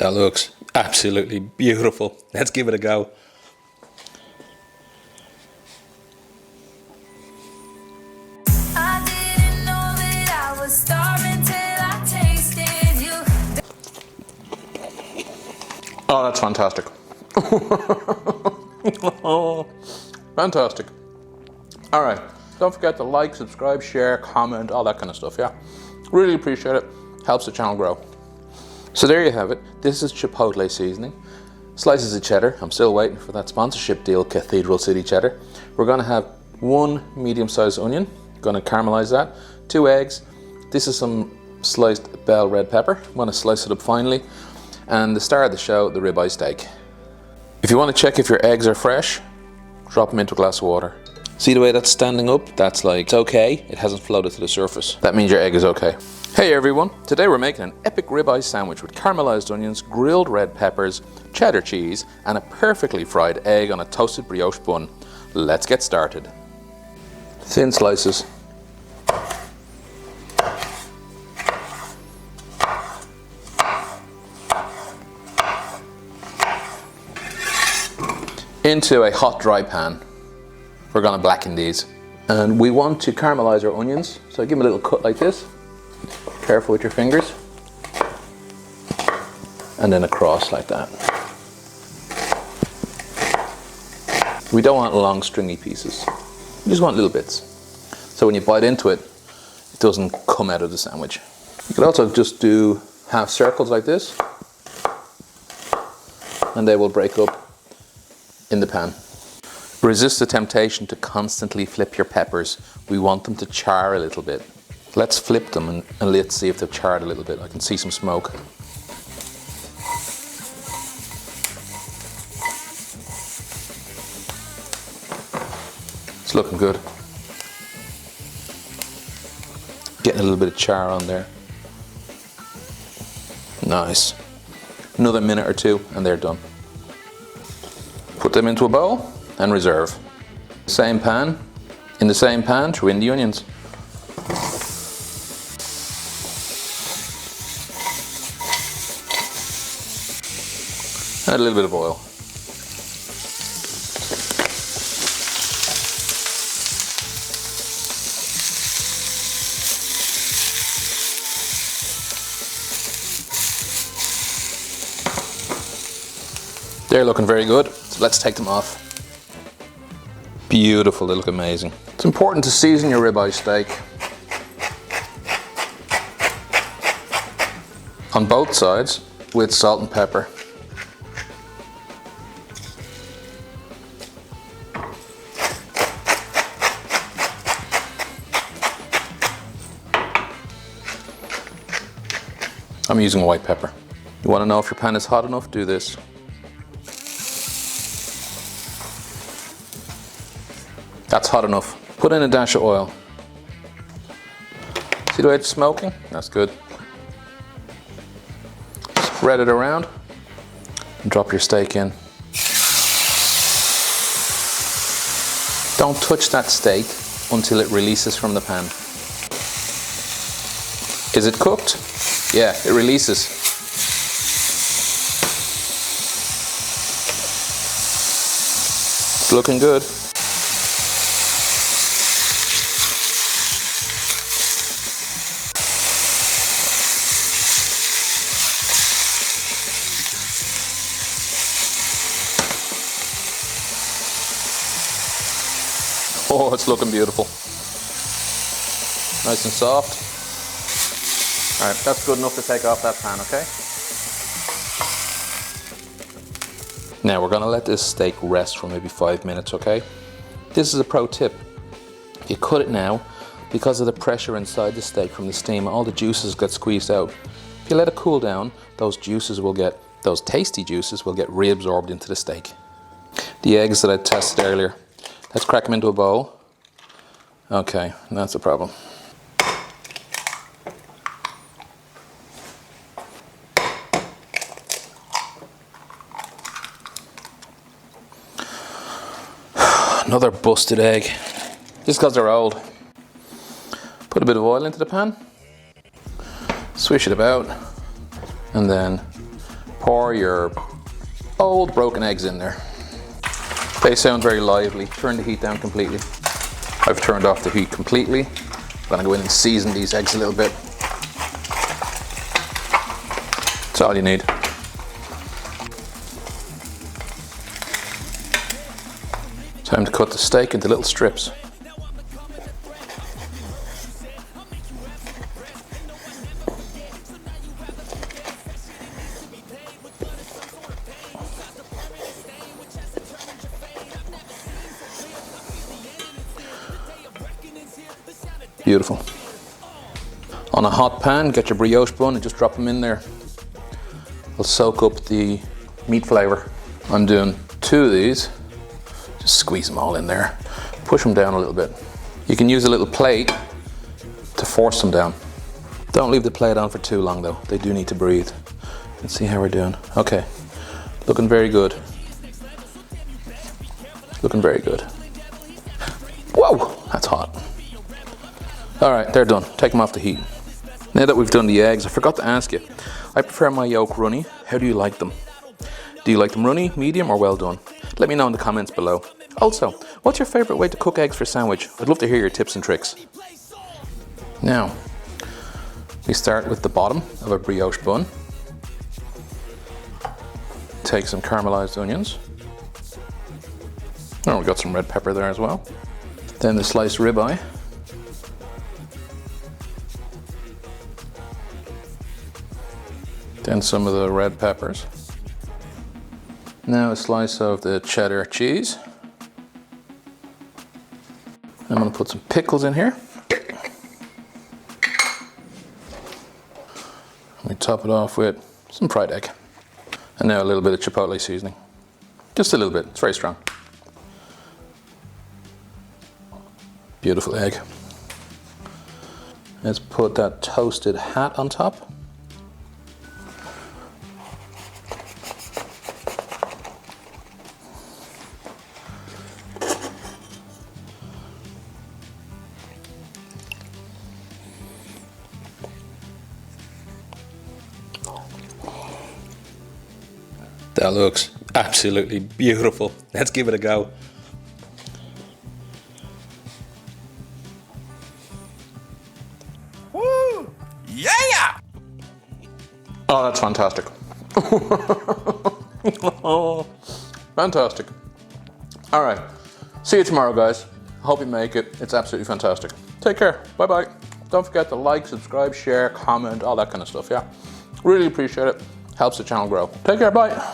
That looks absolutely beautiful. Let's give it a go. Oh, that's fantastic. Oh, fantastic. All right, don't forget to like, subscribe, share, comment, all that kind of stuff, yeah? Really appreciate it. Helps the channel grow. So there you have it. This is Chipotle seasoning. Slices of cheddar. I'm still waiting for that sponsorship deal, Cathedral City Cheddar. We're gonna have 1 medium-sized onion. Gonna caramelize that. 2 eggs. This is some sliced bell red pepper. I'm gonna slice it up finely. And the star of the show, the ribeye steak. If you want to check if your eggs are fresh, drop them into a glass of water. See the way that's standing up? That's like, it's okay, it hasn't floated to the surface. That means your egg is okay. Hey everyone, today we're making an epic ribeye sandwich with caramelized onions, grilled red peppers, cheddar cheese, and a perfectly fried egg on a toasted brioche bun. Let's get started. Thin slices. Into a hot dry pan. We're going to blacken these. And we want to caramelize our onions, so give them a little cut like this. Careful with your fingers. And then across like that. We don't want long stringy pieces. We just want little bits. So when you bite into it, it doesn't come out of the sandwich. You could also just do half circles like this. And they will break up in the pan. Resist the temptation to constantly flip your peppers. We want them to char a little bit. Let's flip them and let's see if they've charred a little bit. I can see some smoke. It's looking good. Getting a little bit of char on there. Nice. Another minute or 2 and they're done. Put them into a bowl and reserve. Same pan, in the same pan, throw in the onions. Add a little bit of oil. They're looking very good, so let's take them off. Beautiful, they look amazing. It's important to season your ribeye steak on both sides with salt and pepper. I'm using white pepper. You want to know if your pan is hot enough? Do this. That's hot enough. Put in a dash of oil. See the way it's smoking? That's good. Spread it around and drop your steak in. Don't touch that steak until it releases from the pan. Is it cooked? Yeah, it releases. It's looking good. Oh, it's looking beautiful. Nice and soft. All right, that's good enough to take off that pan, okay? Now we're gonna let this steak rest for maybe 5 minutes, okay? This is a pro tip. If you cut it now, because of the pressure inside the steak from the steam, all the juices get squeezed out. If you let it cool down, those tasty juices will get reabsorbed into the steak. The eggs that I tested earlier, let's crack them into a bowl. Okay, that's a problem. Another busted egg, just because they're old. Put a bit of oil into the pan, swish it about, and then Pour your old broken eggs in there. They sound very lively. Turn the heat down completely. I've turned off the heat completely. I'm gonna go in and season these eggs a little bit. That's all you need. Time to cut the steak into little strips. Beautiful. On a hot pan, get your brioche bun and just drop them in there. It'll soak up the meat flavor. I'm doing 2 of these. Just squeeze them all in there. Push them down a little bit. You can use a little plate to force them down. Don't leave the plate on for too long though. They do need to breathe. Let's see how we're doing. Okay, looking very good. Looking very good. Whoa, that's hot. All right, they're done. Take them off the heat. Now that we've done the eggs, I forgot to ask you. I prefer my yolk runny. How do you like them? Do you like them runny, medium, or well done? Let me know in the comments below. Also, what's your favorite way to cook eggs for a sandwich? I'd love to hear your tips and tricks. Now, we start with the bottom of a brioche bun. Take some caramelized onions. Oh, we got some red pepper there as well. Then the sliced ribeye. Then some of the red peppers. Now a slice of the cheddar cheese. I'm going to put some pickles in here. We top it off with some fried egg. And now a little bit of chipotle seasoning. Just a little bit, it's very strong. Beautiful egg. Let's put that toasted hat on top. That looks absolutely beautiful. Let's give it a go. Woo! Yeah! Oh, that's fantastic. Fantastic. All right. See you tomorrow, guys. Hope you make it. It's absolutely fantastic. Take care. Bye-bye. Don't forget to like, subscribe, share, comment, all that kind of stuff, yeah? Really appreciate it. Helps the channel grow. Take care. Bye.